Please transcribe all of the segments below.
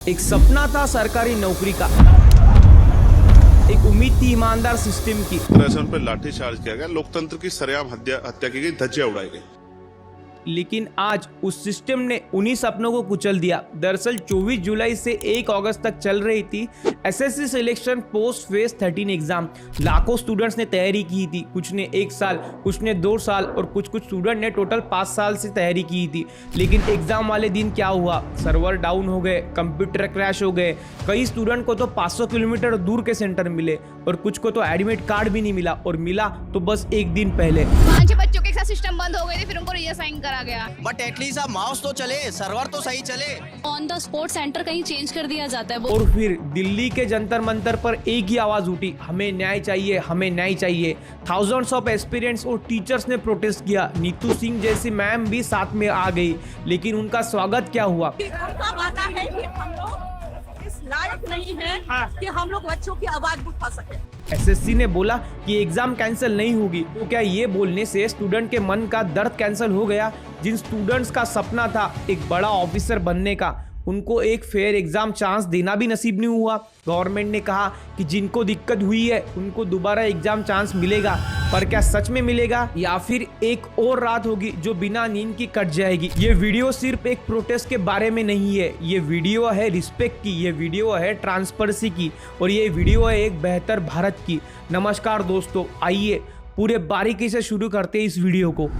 एक सपना था सरकारी नौकरी का, एक उम्मीद थी ईमानदार सिस्टम की। उन पर लाठीचार्ज किया गया, लोकतंत्र की सरेआम हत्या की गई, धज्जियां उड़ाई गई। लेकिन आज उस सिस्टम ने उन्हीं सपनों को कुचल दिया। दरअसल 24 जुलाई से 1 अगस्त तक चल रही थी SSC selection post phase 13 exam. लाखों स्टूडेंट्स ने तैयारी की थी, कुछ ने 1 साल, कुछ ने 2 साल और कुछ स्टूडेंट ने टोटल 5 साल से तैयारी की थी। लेकिन एग्जाम वाले दिन क्या हुआ, सर्वर डाउन हो गए, कंप्यूटर क्रैश हो गए। कई स्टूडेंट को तो 500 किलोमीटर दूर के सेंटर मिले और कुछ को तो एडमिट कार्ड भी नहीं मिला, और मिला तो बस एक दिन पहले। 5 बच्चों के साथ सिस्टम बंद हो गए थे, फिर उनको रीअसाइन करा गया। बट एटलीस्ट अब माउस तो चले, सर्वर तो सही चले। ऑन द स्पॉट सेंटर कहीं चेंज कर दिया जाता है। और फिर दिल्ली के जंतर मंतर पर एक ही आवाज उठी, हमें न्याय चाहिए, हमें न्याय चाहिए। थाउजेंड्स ऑफ एस्पिरेंट्स और टीचर्स ने प्रोटेस्ट किया। नीतू सिंह जैसी मैम भी साथ में आ गई, लेकिन उनका स्वागत क्या हुआ? उनका वादा है कि हम लोग इस लायक नहीं है कि हम लोग बच्चों की आवाज उठा सके। एसएससी ने बोला कि एग्जाम कैंसिल नहीं होगी। तो क्या ये बोलने से स्टूडेंट के मन का दर्द कैंसिल हो गया? जिन स्टूडेंट्स का सपना था एक बड़ा ऑफिसर बनने का, उनको एक फेयर एग्जाम चांस देना भी नसीब नहीं हुआ। गवर्नमेंट ने कहा कि जिनको दिक्कत हुई है उनको दोबारा एग्जाम चांस मिलेगा, पर क्या सच में मिलेगा या फिर एक और रात होगी जो बिना नींद की कट जाएगी? ये वीडियो सिर्फ एक प्रोटेस्ट के बारे में नहीं है, ये वीडियो है रिस्पेक्ट की, ये वीडियो है ट्रांसपेरेंसी की, और ये वीडियो है एक बेहतर भारत की। नमस्कार दोस्तों, आइए पूरे बारीकी से शुरू करते हैं इस वीडियो को।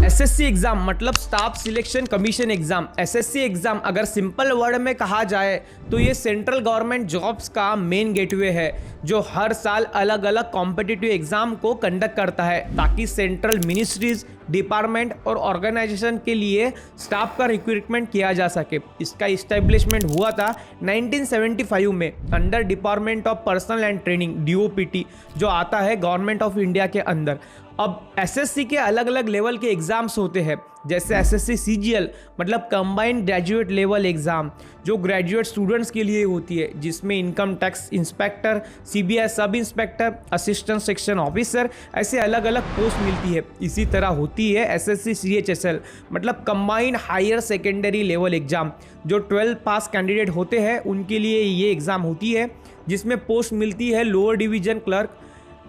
एसएससी एग्जाम मतलब staff selection commission exam. SSC exam अगर सिंपल वर्ड में कहा जाए तो ये सेंट्रल गवर्नमेंट जॉब्स का मेन गेटवे है, जो हर साल अलग अलग कॉम्पिटिटिव एग्जाम को कंडक्ट करता है ताकि सेंट्रल मिनिस्ट्रीज, डिपार्टमेंट और ऑर्गेनाइजेशन के लिए स्टाफ का रिक्रूटमेंट किया जा सके। इसका इस्टेब्लिशमेंट हुआ था 1975 में under department of personal and training, DOPT, जो आता है गवर्नमेंट ऑफ इंडिया के अंदर। अब एसएससी के अलग अलग लेवल के एग्जाम्स होते हैं, जैसे एसएससी सीजीएल मतलब कंबाइंड ग्रेजुएट लेवल एग्जाम, जो ग्रेजुएट स्टूडेंट्स के लिए होती है, जिसमें income tax inspector, CBI sub inspector, assistant section officer, ऐसे अलग अलग पोस्ट मिलती है। इसी तरह होती है एसएससी सीएचएसएल मतलब combined higher secondary level exam, जो 12 पास कैंडिडेट होते हैं उनके लिए ये एग्ज़ाम होती है, जिसमें पोस्ट मिलती है lower division clerk,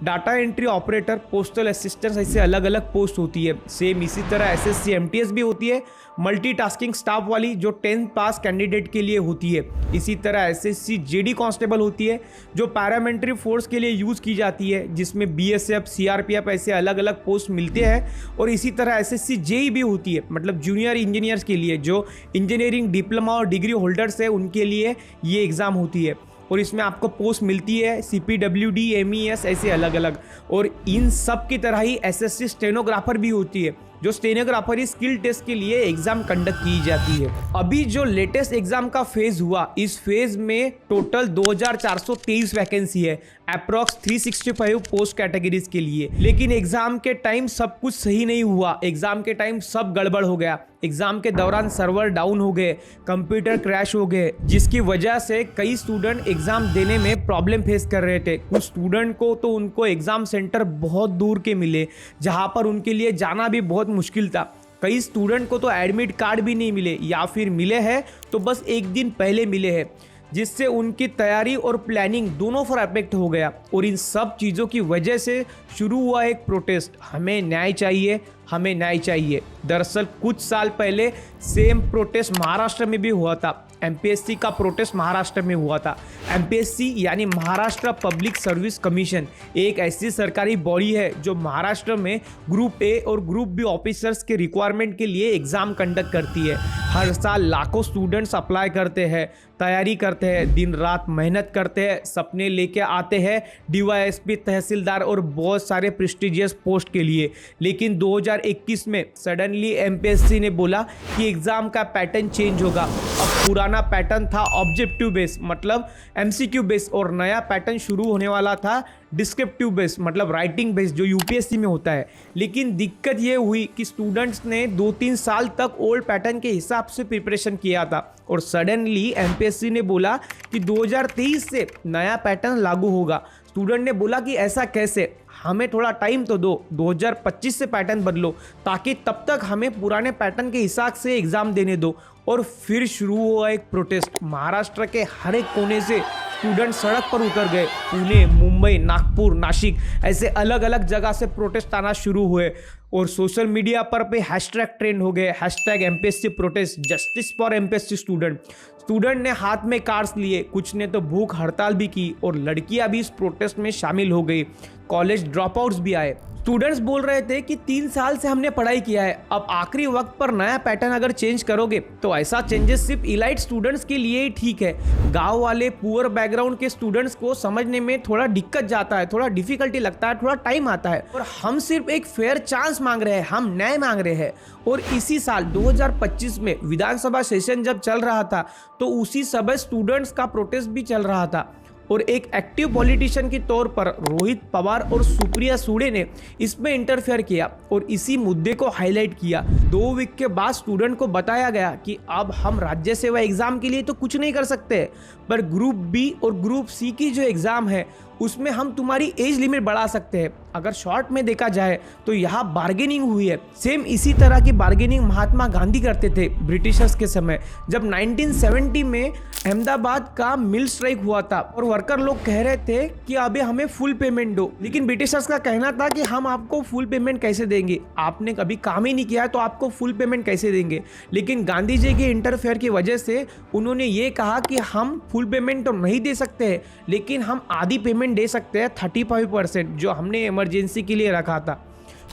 data entry operator, postal assistant, ऐसे अलग अलग पोस्ट होती है। सेम इसी तरह एसएससी एमटीएस भी होती है, मल्टीटास्किंग स्टाफ वाली, जो 10 पास कैंडिडेट के लिए होती है। इसी तरह एसएससी जेडी कांस्टेबल होती है, जो पैरामिलिट्री फोर्स के लिए यूज़ की जाती है, जिसमें बीएसएफ, सीआरपीएफ ऐसे अलग अलग पोस्ट मिलते हैं। और इसी तरह एसएससी जेई भी होती है, मतलब जूनियर इंजीनियर्स के लिए, जो इंजीनियरिंग डिप्लोमा और डिग्री होल्डर्स है उनके लिए ये एग्ज़ाम होती है। और इसमें आपको पोस्ट मिलती है सीपीडब्ल्यूडी, एमईएस, ऐसे अलग अलग। और इन सब की तरह ही एसएससी स्टेनोग्राफर भी होती है, जो स्टेनोग्राफर स्किल टेस्ट के लिए एग्जाम कंडक्ट की जाती है। अभी जो लेटेस्ट एग्जाम का फेज हुआ, इस फेज में टोटल 2423 वैकेंसी है, अप्रॉक्स 365 पोस्ट कैटेगरीज के लिए। लेकिन एग्जाम के टाइम सब कुछ सही नहीं हुआ, एग्जाम के टाइम सब गड़बड़ हो गया। एग्जाम के दौरान सर्वर डाउन हो गए, कंप्यूटर क्रैश हो गए, जिसकी वजह से कई स्टूडेंट एग्जाम देने में प्रॉब्लम फेस कर रहे थे। कुछ स्टूडेंट को तो उनको एग्जाम सेंटर बहुत दूर के मिले, जहां पर उनके लिए जाना भी बहुत मुश्किल था। कई स्टूडेंट को तो एडमिट कार्ड भी नहीं मिले, या फिर मिले हैं तो बस एक दिन पहले मिले हैं, जिससे उनकी तैयारी और प्लानिंग दोनों पर अफेक्ट हो गया। और इन सब चीज़ों की वजह से शुरू हुआ एक प्रोटेस्ट, हमें न्याय चाहिए, हमें न्याय चाहिए। दरअसल कुछ साल पहले सेम प्रोटेस्ट महाराष्ट्र में भी हुआ था। एमपीएससी का प्रोटेस्ट महाराष्ट्र में हुआ था। एमपीएससी यानी महाराष्ट्र पब्लिक सर्विस कमीशन एक ऐसी सरकारी बॉडी है जो महाराष्ट्र में ग्रुप ए और ग्रुप बी ऑफिसर्स के रिक्वायरमेंट के लिए एग्जाम कंडक्ट करती है। हर साल लाखों स्टूडेंट्स अप्लाई करते हैं, तैयारी करते हैं, दिन रात मेहनत करते हैं, सपने लेके आते हैं डीवाईएसपी, तहसीलदार और बहुत सारे प्रेस्टिजियस पोस्ट के लिए। लेकिन 2021 में सडनली एमपीएससी ने बोला कि एग्जाम का पैटर्न चेंज होगा। अब पुराना पैटर्न था ऑब्जेक्टिव बेस मतलब एमसीक्यू बेस, और नया पैटर्न शुरू होने वाला था डिस्क्रिप्टिव बेस मतलब राइटिंग बेस, जो यूपीएससी में होता है। लेकिन दिक्कत ये हुई कि स्टूडेंट्स ने 2-3 साल तक ओल्ड पैटर्न के हिसाब से प्रिपरेशन किया था, और सडनली एमपीएससी ने बोला कि 2023 से नया पैटर्न लागू होगा। स्टूडेंट ने बोला कि ऐसा कैसे, हमें थोड़ा टाइम तो दो, 2025 से पैटर्न बदलो, ताकि तब तक हमें पुराने पैटर्न के हिसाब से एग्ज़ाम देने दो। और फिर शुरू हुआ एक प्रोटेस्ट। महाराष्ट्र के हर एक कोने से स्टूडेंट सड़क पर उतर गए। पुणे, मुंबई, नागपुर, नासिक ऐसे अलग अलग जगह से प्रोटेस्ट आना शुरू हुए और सोशल मीडिया पर पे हैशटैग ट्रेंड हो गए, hashtag MPSC protest, justice for MPSC student. Student ने हाथ में कार्ड्स लिए, कुछ ने तो भूख हड़ताल भी की और लड़कियां भी इस प्रोटेस्ट में शामिल हो गई। कॉलेज ड्रॉप आउट्स भी आए। स्टूडेंट्स बोल रहे थे कि 3 साल से हमने पढ़ाई किया है, अब आखिरी वक्त पर नया पैटर्न अगर चेंज करोगे तो ऐसा चेंजेस सिर्फ इलाइट स्टूडेंट्स के लिए ही ठीक है। गांव वाले पुअर बैकग्राउंड के स्टूडेंट्स को समझने में थोड़ा दिक्कत जाता है, थोड़ा डिफिकल्टी लगता है, थोड़ा टाइम आता है। और हम सिर्फ एक फेयर चांस मांग रहे हैं, हम न्याय मांग रहे हैं। और इसी साल 2025 में विधानसभा सेशन जब चल रहा था तो उसी समय स्टूडेंट्स का प्रोटेस्ट भी चल रहा था और एक एक्टिव पॉलिटिशियन के तौर पर रोहित पवार और सुप्रिया सुळे ने इसमें इंटरफेयर किया और इसी मुद्दे को हाईलाइट किया। 2 वीक के बाद स्टूडेंट को बताया गया कि अब हम राज्य सेवा एग्जाम के लिए तो कुछ नहीं कर सकते, पर ग्रुप बी और ग्रुप सी की जो एग्जाम है उसमें हम तुम्हारी एज लिमिट बढ़ा सकते हैं। अगर शॉर्ट में देखा जाए तो यहाँ बार्गेनिंग हुई है। सेम इसी तरह की बार्गेनिंग महात्मा गांधी करते थे ब्रिटिशर्स के समय, जब 1970 में अहमदाबाद का मिल स्ट्राइक हुआ था और वर्कर लोग कह रहे थे कि अभी हमें फुल पेमेंट दो, लेकिन ब्रिटिशर्स का कहना था कि हम आपको फुल पेमेंट कैसे देंगे, आपने कभी काम ही नहीं किया तो आपको फुल पेमेंट कैसे देंगे। लेकिन गांधी जी के इंटरफेयर की वजह से उन्होंने ये कहा कि हम फुल पेमेंट तो नहीं दे सकते हैं, लेकिन हम आधी पेमेंट दे सकते हैं, 35% जो हमने इमरजेंसी के लिए रखा था।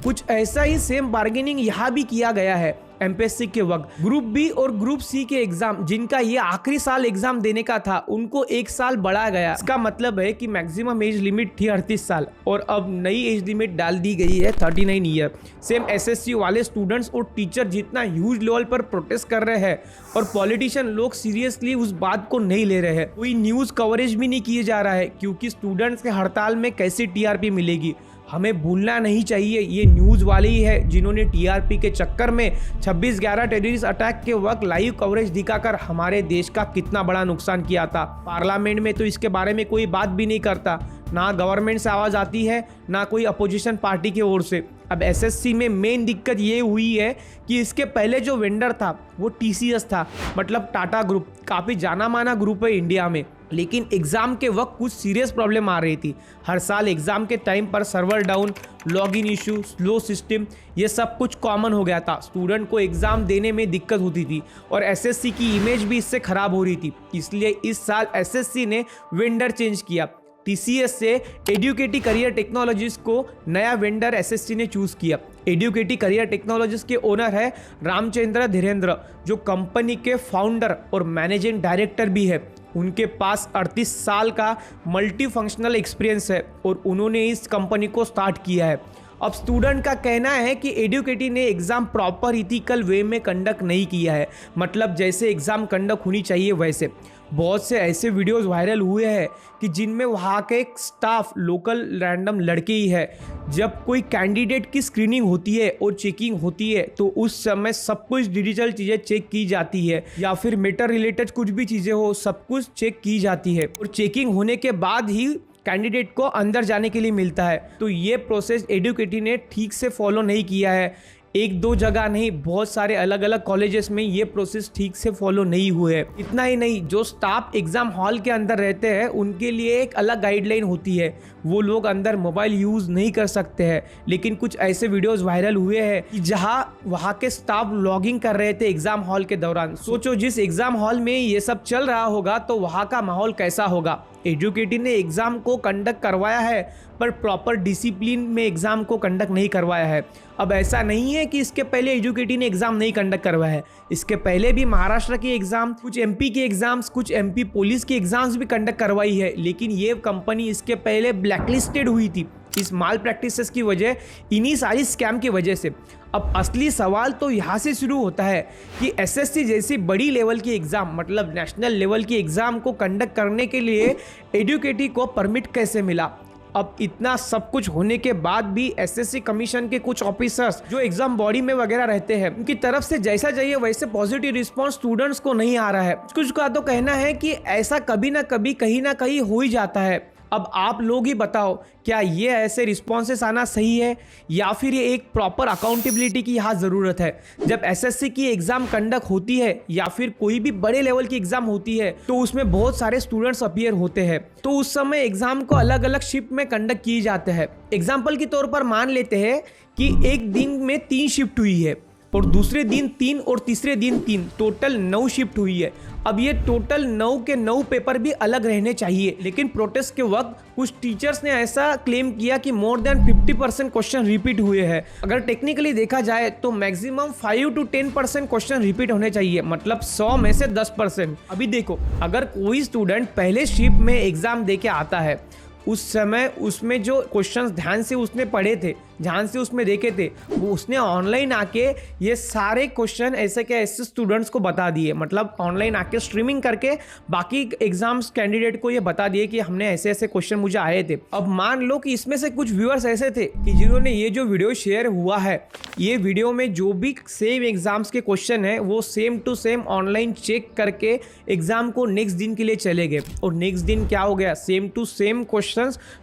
कुछ ऐसा ही सेम बार्गेनिंग यहाँ भी किया गया है एमपीएससी के वक्त। ग्रुप बी और ग्रुप सी के एग्जाम जिनका ये आखिरी साल एग्जाम देने का था उनको 1 साल बढ़ाया गया। इसका मतलब है कि मैक्सिमम एज लिमिट थी 38 साल और अब नई एज लिमिट डाल दी गई है 39 ईयर। सेम एसएससी वाले स्टूडेंट्स और टीचर जितना ह्यूज लेवल पर प्रोटेस्ट कर रहे हैं और पॉलिटिशियन लोग सीरियसली उस बात को नहीं ले रहे हैं। कोई न्यूज कवरेज भी नहीं किया जा रहा है क्योंकि स्टूडेंट्स के हड़ताल में कैसी टीआरपी मिलेगी। हमें भूलना नहीं चाहिए ये न्यूज़ वाले ही है जिन्होंने टीआरपी के चक्कर में 26/11 टेररिस्ट अटैक के वक्त लाइव कवरेज दिखाकर हमारे देश का कितना बड़ा नुकसान किया था। पार्लियामेंट में तो इसके बारे में कोई बात भी नहीं करता, ना गवर्नमेंट से आवाज़ आती है ना कोई अपोजिशन पार्टी की ओर से। अब एसएससी में मेन दिक्कत ये हुई है कि इसके पहले जो वेंडर था वो टीसीएस था, मतलब टाटा ग्रुप, काफ़ी जाना माना ग्रुप है इंडिया में। लेकिन एग्ज़ाम के वक्त कुछ सीरियस प्रॉब्लम आ रही थी। हर साल एग्ज़ाम के टाइम पर server down, login issue, slow system, ये सब कुछ कॉमन हो गया था। स्टूडेंट को एग्ज़ाम देने में दिक्कत होती थी और एसएससी की इमेज भी इससे ख़राब हो रही थी। इसलिए इस साल एसएससी ने वेंडर चेंज किया। टीसीएस से एडुकेटी करियर टेक्नोलॉजीज को नया वेंडर एसएससी ने चूज़ किया। एडुकेटी करियर टेक्नोलॉजीज के ओनर है रामचंद्र धीरेन्द्र, जो कंपनी के फाउंडर और मैनेजिंग डायरेक्टर भी है। उनके पास 38 साल का मल्टी फंक्शनल एक्सपीरियंस है और उन्होंने इस कंपनी को स्टार्ट किया है। अब स्टूडेंट का कहना है कि एडुकेटी ने एग्ज़ाम प्रॉपर इथिकल वे में कंडक्ट नहीं किया है, मतलब जैसे एग्ज़ाम कंडक्ट होनी चाहिए वैसे। बहुत से ऐसे वीडियोस वायरल हुए हैं कि जिनमें वहाँ के स्टाफ लोकल रैंडम लड़के ही है। जब कोई कैंडिडेट की स्क्रीनिंग होती है और चेकिंग होती है तो उस समय सब कुछ डिजिटल चीज़ें चेक की जाती है, या फिर मैटर रिलेटेड कुछ भी चीज़ें हो सब कुछ चेक की जाती है और चेकिंग होने के बाद ही कैंडिडेट को अंदर जाने के लिए मिलता है। तो ये प्रोसेस एडुकेटी ने ठीक से फॉलो नहीं किया है। 1-2 जगह नहीं, बहुत सारे अलग अलग कॉलेजेस में ये प्रोसेस ठीक से फॉलो नहीं हुए है। इतना ही नहीं, जो स्टाफ एग्जाम हॉल के अंदर रहते हैं उनके लिए एक अलग गाइडलाइन होती है, वो लोग अंदर मोबाइल यूज़ नहीं कर सकते हैं। लेकिन कुछ ऐसे वीडियोस वायरल हुए हैं कि जहां वहां के स्टाफ लॉगिंग कर रहे थे एग्जाम हॉल के दौरान। सोचो जिस एग्जाम हॉल में ये सब चल रहा होगा तो वहां का माहौल कैसा होगा। एडुकेटी ने एग्जाम को कंडक्ट करवाया है पर प्रॉपर डिसिप्लिन में एग्जाम को कंडक्ट नहीं करवाया है। अब ऐसा नहीं है कि इसके पहले एडुकेटी ने एग्जाम नहीं कंडक्ट करवाया है, इसके पहले भी महाराष्ट्र के एग्जाम, कुछ एमपी के एग्जाम्स, कुछ एमपी पुलिस के एग्जाम्स भी कंडक्ट करवाई है। लेकिन ये कंपनी इसके पहले ब्लैकलिस्टेड हुई थी इस माल प्रैक्टिसेस की वजह, इन्हीं सारी स्कैम की वजह से। अब असली सवाल तो यहाँ से शुरू होता है कि एसएससी जैसी बड़ी लेवल की एग्ज़ाम, मतलब नेशनल लेवल की एग्ज़ाम को कंडक्ट करने के लिए एडुकेटी को परमिट कैसे मिला। अब इतना सब कुछ होने के बाद भी एसएससी कमीशन के कुछ ऑफिसर्स जो एग्जाम बॉडी में वगैरह रहते हैं उनकी तरफ से जैसा चाहिए वैसे पॉजिटिव रिस्पांस स्टूडेंट्स को नहीं आ रहा है। कुछ का तो कहना है कि ऐसा कभी ना कभी कहीं ना कहीं हो ही जाता है। अब आप लोग ही बताओ, क्या ये ऐसे रिस्पॉन्सेस आना सही है या फिर ये एक प्रॉपर अकाउंटेबिलिटी की यहाँ ज़रूरत है। जब एसएससी की एग्ज़ाम कंडक्ट होती है या फिर कोई भी बड़े लेवल की एग्ज़ाम होती है तो उसमें बहुत सारे स्टूडेंट्स अपीयर होते हैं, तो उस समय एग्ज़ाम को अलग अलग शिफ्ट में कंडक्ट किए जाते हैं। एग्जाम्पल के तौर पर मान लेते हैं कि एक दिन में 3 शिफ्ट हुई है और दूसरे दिन 3 और तीसरे दिन 3, टोटल 9 शिफ्ट हुई है। अब ये टोटल 9 के 9 पेपर भी अलग रहने चाहिए, लेकिन प्रोटेस्ट के वक्त कुछ टीचर्स ने ऐसा क्लेम किया कि मोर देन 50% क्वेश्चन रिपीट हुए हैं। अगर टेक्निकली देखा जाए तो मैक्सिमम 5 to 10% क्वेश्चन रिपीट होने चाहिए, मतलब 100 में से 10%। अभी देखो, अगर कोई स्टूडेंट पहले शिफ्ट में एग्जाम दे के आता है, उस समय उसमें जो क्वेश्चंस ध्यान से उसने पढ़े थे, ध्यान से उसमें देखे थे, वो उसने ऑनलाइन आके ये सारे क्वेश्चन ऐसे के ऐसे स्टूडेंट्स को बता दिए, मतलब ऑनलाइन आके स्ट्रीमिंग करके बाकी एग्जाम्स कैंडिडेट को ये बता दिए कि हमने ऐसे ऐसे क्वेश्चन मुझे आए थे। अब मान लो कि इसमें से कुछ व्यूअर्स ऐसे थे कि जिन्होंने ये जो वीडियो शेयर हुआ है, ये वीडियो में जो भी सेम एग्जाम्स के क्वेश्चन है वो same to same online check करके एग्जाम को नेक्स्ट दिन के लिए चले गए, और नेक्स्ट दिन क्या हो गया, same to same question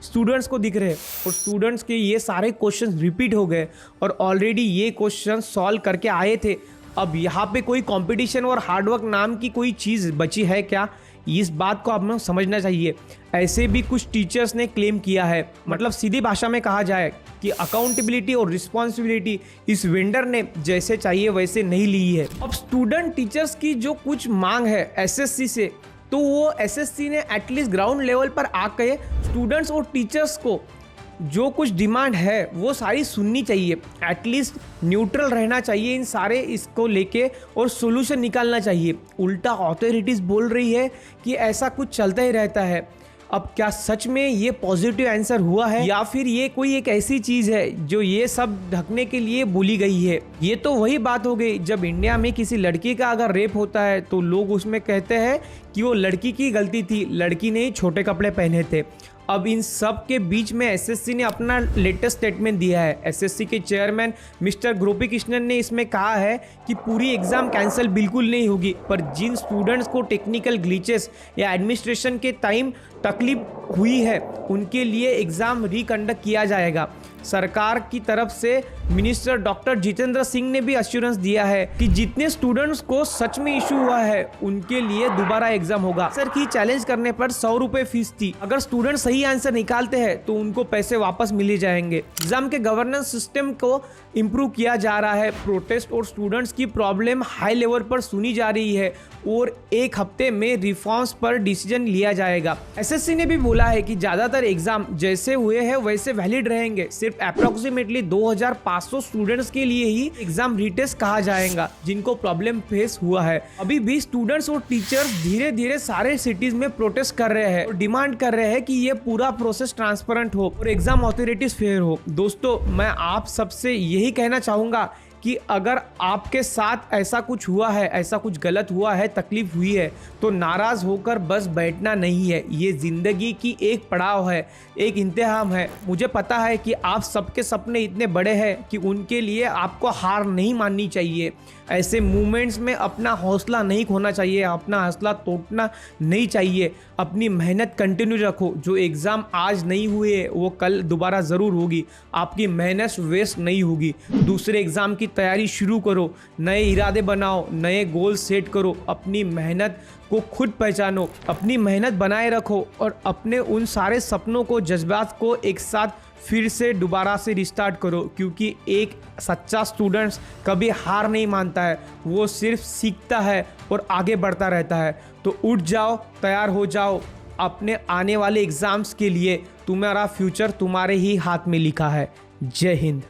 students को दिख रहे हैं और स्टूडेंट्स के ये सारे क्वेश्चन रिपीट हो गए और ऑलरेडी ये क्वेश्चन सॉल्व करके आए थे। अब यहाँ पे कोई कंपटीशन और हार्डवर्क नाम की कोई चीज़ बची है क्या? इस बात को आपको समझना चाहिए। ऐसे भी कुछ टीचर्स ने क्लेम किया है, मतलब सीधी भाषा में कहा जाए कि अकाउंटेबिलिटी और रिस्पॉन्सिबिलिटी इस वेंडर ने जैसे चाहिए वैसे नहीं ली है। अब स्टूडेंट टीचर्स की जो कुछ मांग है एसएससी से, तो वो एसएससी ने एटलीस्ट ग्राउंड लेवल पर आके स्टूडेंट्स और टीचर्स को जो कुछ डिमांड है वो सारी सुननी चाहिए, एटलीस्ट न्यूट्रल रहना चाहिए इन सारे इसको लेके और सोल्यूशन निकालना चाहिए। उल्टा अथॉरिटीज़ बोल रही है कि ऐसा कुछ चलता ही रहता है। अब क्या सच में ये पॉजिटिव आंसर हुआ है या फिर ये कोई एक ऐसी चीज़ है जो ये सब ढकने के लिए बोली गई है? ये तो वही बात हो गई, जब इंडिया में किसी लड़की का अगर रेप होता है तो लोग उसमें कहते हैं कि वो लड़की की गलती थी, लड़की ने ही छोटे कपड़े पहने थे। अब इन सब के बीच में एसएससी ने अपना लेटेस्ट स्टेटमेंट दिया है। एसएससी के चेयरमैन मिस्टर गोपी कृष्णन ने इसमें कहा है कि पूरी एग्ज़ाम कैंसिल बिल्कुल नहीं होगी, पर जिन स्टूडेंट्स को टेक्निकल ग्लिचेस या एडमिनिस्ट्रेशन के टाइम तकलीफ हुई है उनके लिए एग्ज़ाम रिकंडक्ट किया जाएगा। सरकार की तरफ से मिनिस्टर डॉक्टर जितेंद्र सिंह ने भी अश्योरेंस दिया है कि जितने स्टूडेंट्स को सच में इशू हुआ है उनके लिए दोबारा एग्जाम होगा। सर की चैलेंज करने पर 100 रुपये फीस थी, अगर स्टूडेंट सही आंसर निकालते हैं तो उनको पैसे वापस मिले जाएंगे। एग्जाम के गवर्नेंस सिस्टम को इम्प्रूव किया जा रहा है। प्रोटेस्ट और स्टूडेंट्स की प्रॉब्लम हाई लेवल पर सुनी जा रही है और एक हफ्ते में रिफॉर्म्स पर डिसीजन लिया जाएगा। एसएससी ने भी बोला है कि ज्यादातर एग्जाम जैसे हुए हैं वैसे वैलिड रहेंगे, सिर्फ अप्रोक्सीमेटली 2500 स्टूडेंट्स के लिए ही एग्जाम रीटेस्ट कहा जाएगा जिनको प्रॉब्लम फेस हुआ है। अभी भी स्टूडेंट्स और टीचर्स धीरे धीरे सारे सिटीज में प्रोटेस्ट कर रहे हैं और डिमांड कर रहे हैं कि ये पूरा प्रोसेस ट्रांसपेरेंट हो और एग्जाम अथॉरिटीज फेयर हो। दोस्तों, मैं आप सबसे यही कहना चाहूंगा कि अगर आपके साथ ऐसा कुछ हुआ है, ऐसा कुछ गलत हुआ है, तकलीफ हुई है, तो नाराज़ होकर बस बैठना नहीं है। ये ज़िंदगी की एक पड़ाव है, एक इम्तिहान है। मुझे पता है कि आप सबके सपने इतने बड़े हैं कि उनके लिए आपको हार नहीं माननी चाहिए। ऐसे मूवमेंट्स में अपना हौसला नहीं खोना चाहिए, अपना हौसला तोड़ना नहीं चाहिए। अपनी मेहनत कंटिन्यू रखो। जो एग्ज़ाम आज नहीं हुए वो कल दोबारा ज़रूर होगी। आपकी मेहनत वेस्ट नहीं होगी। दूसरे एग्ज़ाम की तैयारी शुरू करो, नए इरादे बनाओ, नए गोल सेट करो, अपनी मेहनत को खुद पहचानो, अपनी मेहनत बनाए रखो और अपने उन सारे सपनों को, जज्बात को एक साथ फिर से दोबारा से रिस्टार्ट करो, क्योंकि एक सच्चा स्टूडेंट्स कभी हार नहीं मानता है, वो सिर्फ सीखता है और आगे बढ़ता रहता है। तो उठ जाओ, तैयार हो जाओ अपने आने वाले एग्ज़ाम्स के लिए। तुम्हारा फ्यूचर तुम्हारे ही हाथ में लिखा है। जय हिंद।